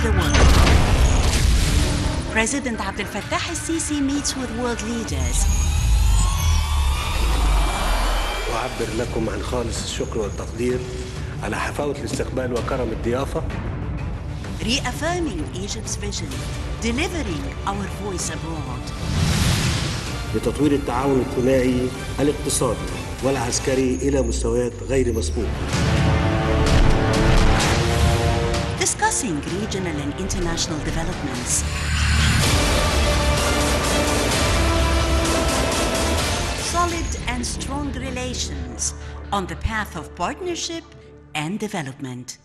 the world. President Abdel Fattah al-Sisi meets with world leaders. أعبر لكم عن خالص الشكر والتقدير على حفاوة الاستقبال وكرم الضيافة. Reaffirming Egypt's vision, delivering our voice abroad. لتطوير التعاون الثنائي الاقتصادي والعسكري إلى مستويات غير مسبوقة. Discussing regional and international developments. Solid and strong relations on the path of partnership and development.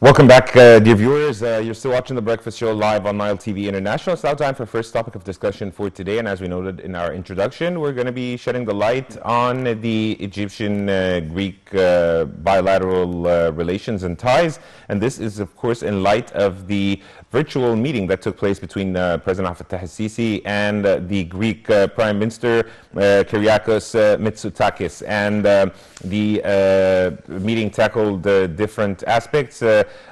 Welcome back, dear viewers. You're still watching The Breakfast Show live on Nile TV International. It's now time for first topic of discussion for today. And as we noted in our introduction, we're going to be shedding the light on the Egyptian-Greek bilateral relations and ties. And this is, of course, in light of the virtual meeting that took place between President Fattah al-Sisi and the Greek Prime Minister Kyriakos Mitsotakis. And the meeting tackled different aspects,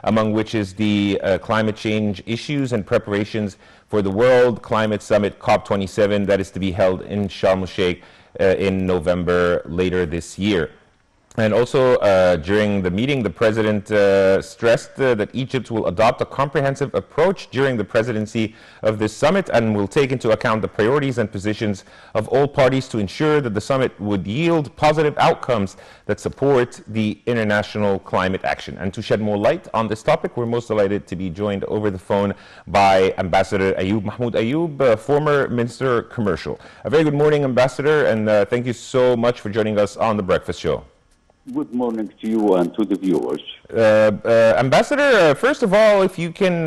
among which is the climate change issues and preparations for the World Climate Summit COP27 that is to be held in Sharm el-Sheikh in November later this year. And also, during the meeting, the president stressed that Egypt will adopt a comprehensive approach during the presidency of this summit and will take into account the priorities and positions of all parties to ensure that the summit would yield positive outcomes that support the international climate action. And to shed more light on this topic, we're most delighted to be joined over the phone by Ambassador Ayoub, Mahmoud Ayoub, former Minister Commercial. A very good morning, Ambassador, and thank you so much for joining us on The Breakfast Show. Good morning to you and to the viewers. Ambassador, first of all, if you can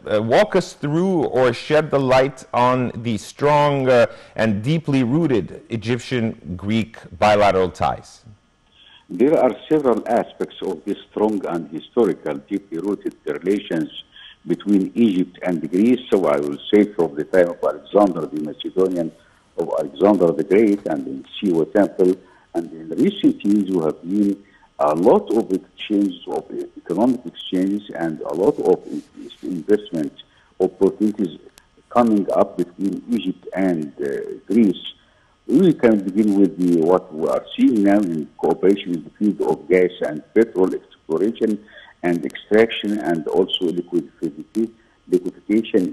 walk us through or shed the light on the strong and deeply rooted Egyptian-Greek bilateral ties. There are several aspects of this strong and historical, deeply rooted relations between Egypt and Greece. So I will say from the time of Alexander the Macedonian, of Alexander the Great, and in Siwa Temple. And in recent years, we have been a lot of exchanges, of economic exchanges, and a lot of investment opportunities coming up between Egypt and Greece. We can begin with what we are seeing now in cooperation in the field of gas and petrol exploration and extraction, and also liquefaction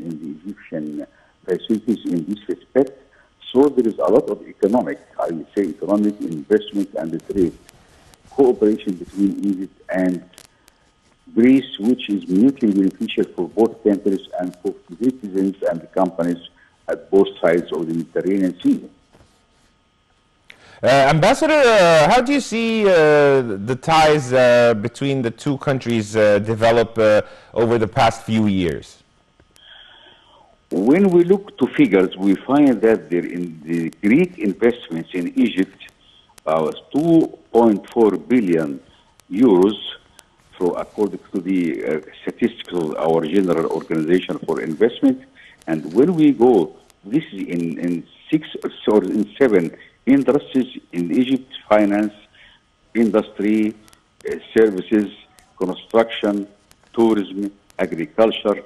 in the Egyptian facilities in this respect. So there is a lot of economic, I would say economic investment and trade cooperation between Egypt and Greece, which is mutually beneficial for both countries and for citizens and the companies at both sides of the Mediterranean Sea. Ambassador, how do you see the ties between the two countries develop over the past few years? When we look to figures, we find that there in the Greek investments in Egypt was 2.4 billion euros, according to the statistics of our general organization for investment. And when we go, this is in 6 or in 7 industries in Egypt: finance, industry, services, construction, tourism, agriculture,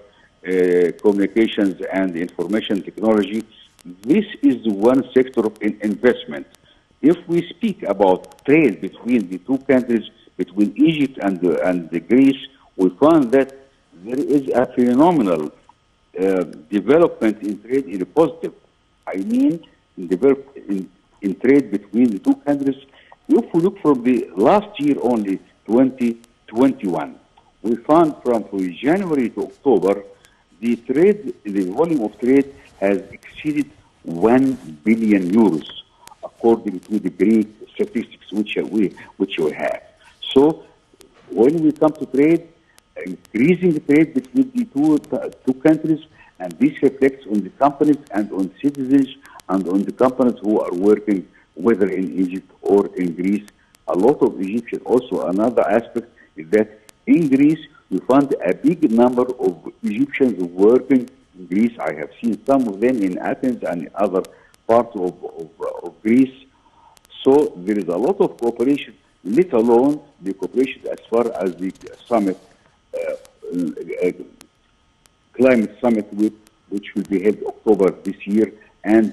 communications and information technology. This is one sector of investment. If we speak about trade between the two countries, between Egypt and Greece, we find that there is a phenomenal development in trade in a positive. I mean, in trade between the two countries. If we look from the last year only, 2021, we found from January to October, the volume of trade has exceeded 1 billion euros, according to the Greek statistics which we have. So, when we come to trade, increasing the trade between the two countries, and this reflects on the companies and on citizens and on the companies who are working, whether in Egypt or in Greece. A lot of Egyptians. Also, another aspect is that in Greece, we found a big number of Egyptians working Greece. I have seen some of them in Athens and other parts of Greece. So there is a lot of cooperation, let alone the cooperation as far as the summit, climate summit, which will be held October this year, and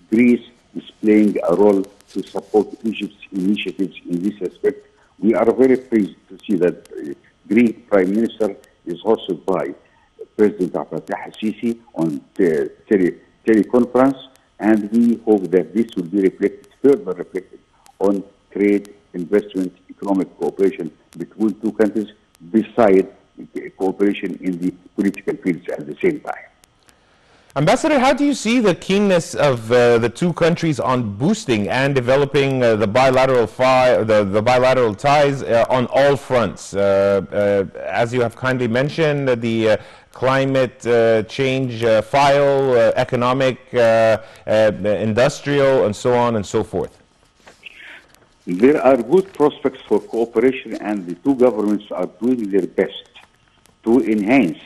Greece is playing a role to support Egypt's initiatives in this aspect. We are very pleased to see that Greek Prime Minister is hosted by President Abdel Fattah al-Sisi on teleconference, and we hope that this will be further reflected on trade, investment, economic cooperation between two countries, besides cooperation in the political fields at the same time. Ambassador, how do you see the keenness of the two countries on boosting and developing the bilateral ties on all fronts? As you have kindly mentioned, the climate change file, economic, industrial, and so on and so forth. There are good prospects for cooperation, and the two governments are doing their best to enhance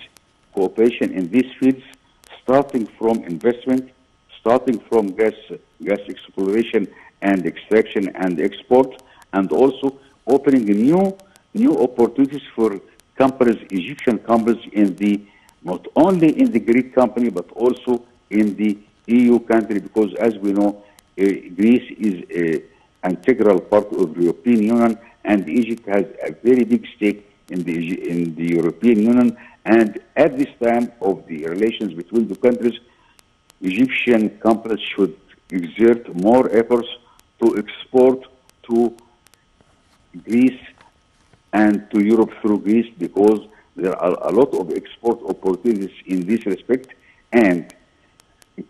cooperation in these fields, starting from investment, starting from gas exploration and extraction and export, and also opening new opportunities for companies, Egyptian companies, not only in the Greek company but also in the EU country, because as we know, Greece is an integral part of the European Union, and Egypt has a very big stake in the European Union. And at this time of the relations between the countries, Egyptian companies should exert more efforts to export to Greece and to Europe through Greece, because there are a lot of export opportunities in this respect, and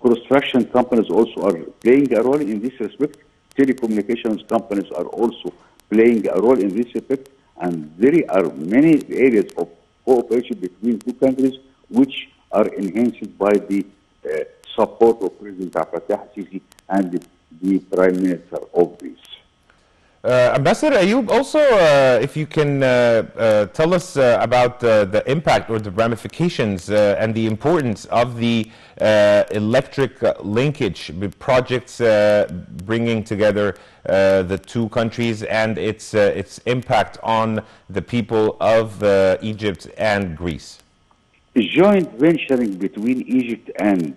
construction companies also are playing a role in this respect. Telecommunications companies are also playing a role in this respect, and there are many areas of cooperation between two countries which are enhanced by the support of President Abdel Fattah al-Sisi and the Prime Minister of Greece. Ambassador Ayoub, also if you can tell us about the impact or the ramifications and the importance of the electric linkage projects bringing together the two countries and its impact on the people of Egypt and Greece. Joint venturing between Egypt and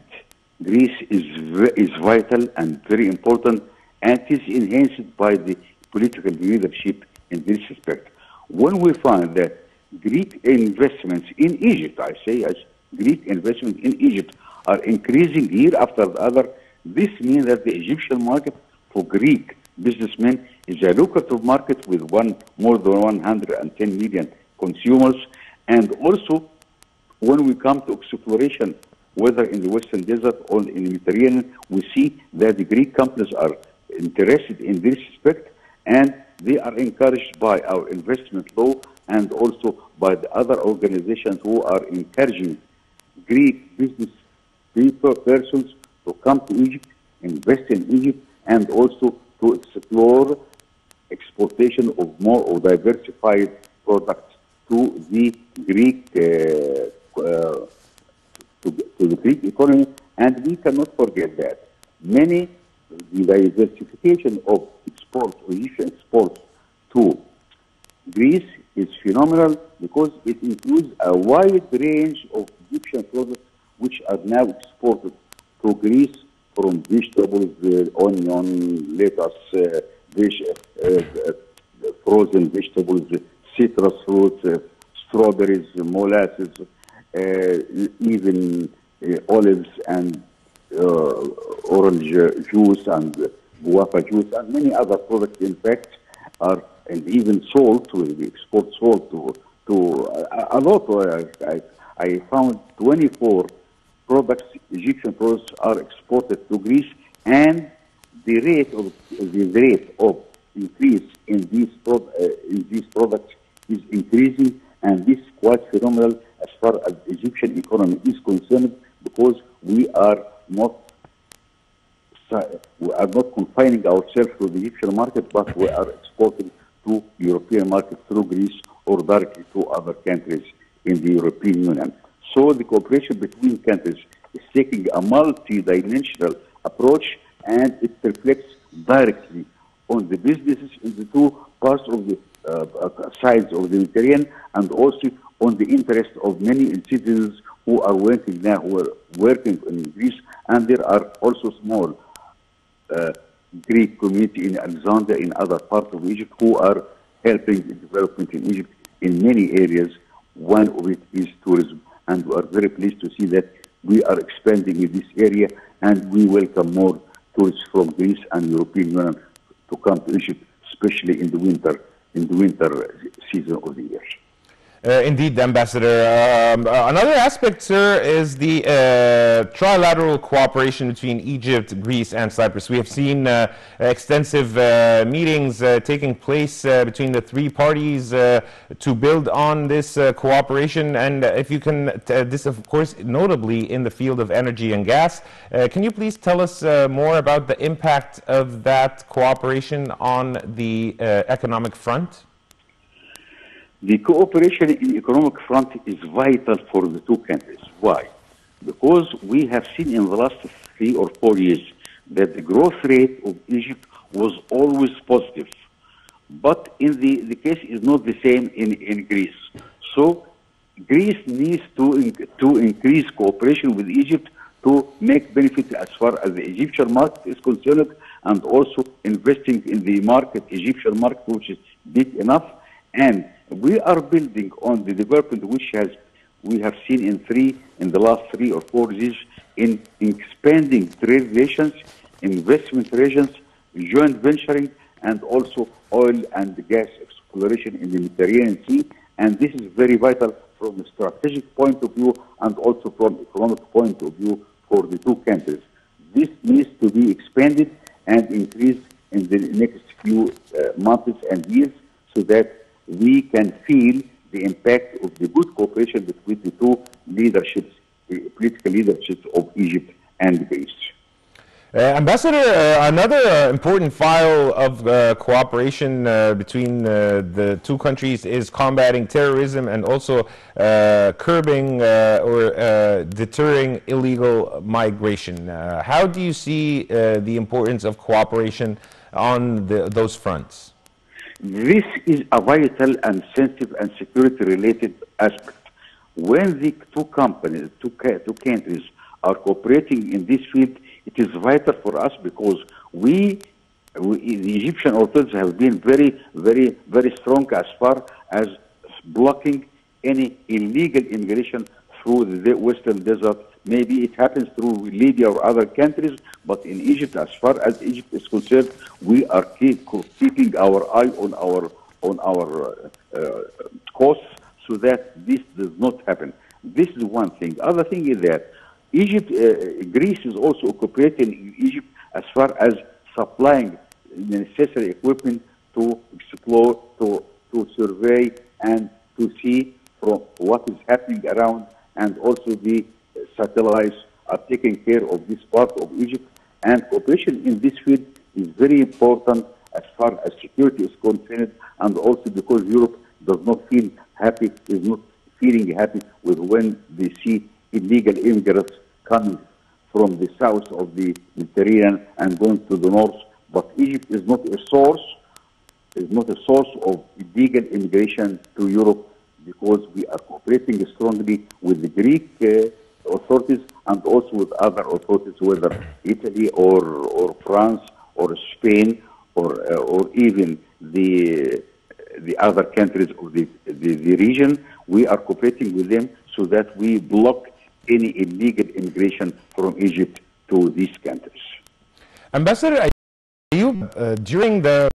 Greece is vital and very important, and is enhanced by the political leadership in this respect. When we find that Greek investments in Egypt, I say as Greek investments in Egypt are increasing year after the other, this means that the Egyptian market for Greek businessmen is a lucrative market with more than 110 million consumers. And also, when we come to exploration, whether in the Western Desert or in the Mediterranean, we see that the Greek companies are interested in this respect, and they are encouraged by our investment law and also by the other organizations who are encouraging Greek business persons to come to Egypt, invest in Egypt, and also to explore exportation of more or diversified products to the Greek to the Greek economy. And we cannot forget that the diversification of Egyptian exports to Greece is phenomenal, because it includes a wide range of Egyptian products which are now exported to Greece, from vegetables, onion, lettuce, frozen vegetables, citrus fruits, strawberries, molasses, even olives and orange juice and guava juice, and many other products, in fact, and even salt. We export salt to a lot. I found 24 products, Egyptian products, are exported to Greece, and the rate of increase in these products is increasing, and this is quite phenomenal as far as the Egyptian economy is concerned, because we are not confining ourselves to the Egyptian market, but we are exporting to European market through Greece or directly to other countries in the European Union. So the cooperation between countries is taking a multi-dimensional approach, and it reflects directly on the businesses in the two parts of the sides of the Mediterranean, and also on the interest of many citizens who are working now, who are working in Greece, and there are also small Greek community in Alexandria, in other parts of Egypt, who are helping the development in Egypt in many areas. One of it is tourism, and we are very pleased to see that we are expanding in this area, and we welcome more tourists from Greece and European Union to come to Egypt, especially in the winter season of the year. Indeed, Ambassador. Another aspect, sir, is the trilateral cooperation between Egypt, Greece, and Cyprus. We have seen extensive meetings taking place between the three parties to build on this cooperation. And if you can, this of course, notably in the field of energy and gas. Can you please tell us more about the impact of that cooperation on the economic front? The cooperation in the economic front is vital for the two countries. Why? Because we have seen in the last 3 or 4 years that the growth rate of Egypt was always positive. But in the case is not the same in Greece. So Greece needs to increase cooperation with Egypt to make benefit as far as the Egyptian market is concerned, and also investing in the market, Egyptian market, which is big enough. And we are building on the development which we have seen in the last 3 or 4 years in expanding trade relations, investment relations, joint venturing, and also oil and gas exploration in the Mediterranean Sea. And this is very vital from a strategic point of view and also from economic point of view for the two countries. This needs to be expanded and increased in the next few months and years, so that we can feel the impact of the good cooperation between the two leaderships, the political leaderships of Egypt and Greece. Ambassador, another important file of cooperation between the two countries is combating terrorism and also curbing or deterring illegal migration. How do you see the importance of cooperation on those fronts? This is a vital and sensitive and security-related aspect. When the two countries are cooperating in this field, it is vital for us because the Egyptian authorities have been very, very, very strong as far as blocking any illegal immigration through the Western Desert. Maybe it happens through Libya or other countries, but in Egypt, as far as Egypt is concerned, we are keeping our eye on our coasts so that this does not happen. This is one thing. Other thing is that Greece is also cooperating in Egypt as far as supplying the necessary equipment to explore, to survey, and to see from what is happening around, and also the satellites are taking care of this part of Egypt. And cooperation in this field is very important as far as security is concerned, and also because Europe does not feel happy, is not feeling happy with when they see illegal immigrants coming from the south of the Mediterranean and going to the north. But Egypt is not a source of illegal immigration to Europe, because we are cooperating strongly with the Greek authorities and also with other authorities, whether Italy or France or Spain or even the other countries of the region. We are cooperating with them so that we block any illegal immigration from Egypt to these countries. Ambassador Ayoub, during the